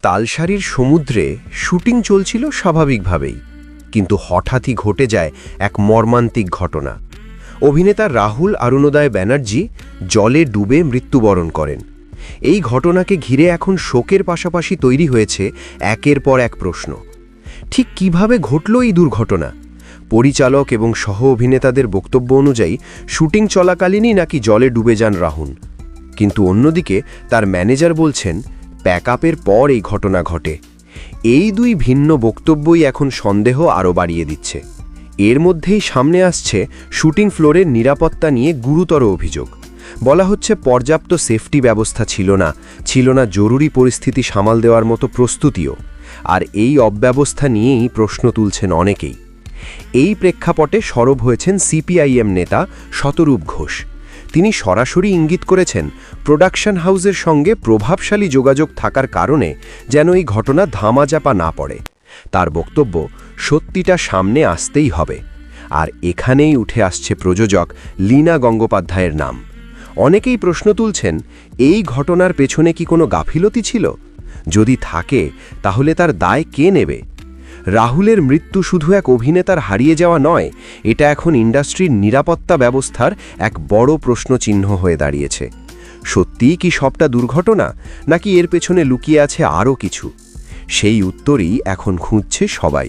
তালসারির সমুদ্রে শুটিং চলছিল স্বাভাবিকভাবেই, কিন্তু হঠাৎই ঘটে যায় এক মর্মান্তিক ঘটনা। অভিনেতা রাহুল অরুণোদয় ব্যানার্জি জলে ডুবে মৃত্যুবরণ করেন। এই ঘটনাকে ঘিরে এখন শোকের পাশাপাশি তৈরি হয়েছে একের পর এক প্রশ্ন। ঠিক কিভাবে ঘটল এই দুর্ঘটনা? পরিচালক এবং সহ অভিনেতাদের বক্তব্য অনুযায়ী শুটিং চলাকালীনই নাকি জলে ডুবে যান রাহুল, কিন্তু অন্যদিকে তার ম্যানেজার বলছেন প্যাকআপের পর এই ঘটনা ঘটে। এই দুই ভিন্ন বক্তব্যই এখন সন্দেহ আরও বাড়িয়ে দিচ্ছে। এর মধ্যেই সামনে আসছে শুটিং ফ্লোরের নিরাপত্তা নিয়ে গুরুতর অভিযোগ। বলা হচ্ছে পর্যাপ্ত সেফটি ব্যবস্থা ছিল না জরুরি পরিস্থিতি সামাল দেওয়ার মতো প্রস্তুতিও। আর এই অব্যবস্থা নিয়েই প্রশ্ন তুলছেন অনেকেই। এই প্রেক্ষাপটে সরব হয়েছেন সিপিআইএম নেতা শতরূপ ঘোষ। তিনি সরাসরি ইঙ্গিত করেছেন প্রোডাকশন হাউসের সঙ্গে প্রভাবশালী যোগাযোগ থাকার কারণে যেন এই ঘটনা ধামাচাপা না পড়ে। তার বক্তব্য, সত্যিটা সামনে আসতেই হবে। আর এখানেই উঠে আসছে প্রযোজক লীনা গঙ্গোপাধ্যায়ের নাম। অনেকেই প্রশ্ন তুলছেন, এই ঘটনার পেছনে কি কোনো গাফিলতি ছিল? যদি থাকে তাহলে তার দায় কে নেবে? রাহুলের মৃত্যু শুধু এক অভিনেতার হারিয়ে যাওয়া নয়, এটা এখন ইন্ডাস্ট্রির নিরাপত্তা ব্যবস্থার এক বড় প্রশ্নচিহ্ন হয়ে দাঁড়িয়েছে। সত্যিই কি সবটা দুর্ঘটনা, নাকি এর পেছনে লুকিয়ে আছে আরও কিছু? সেই উত্তরই এখন খুঁজছে সবাই।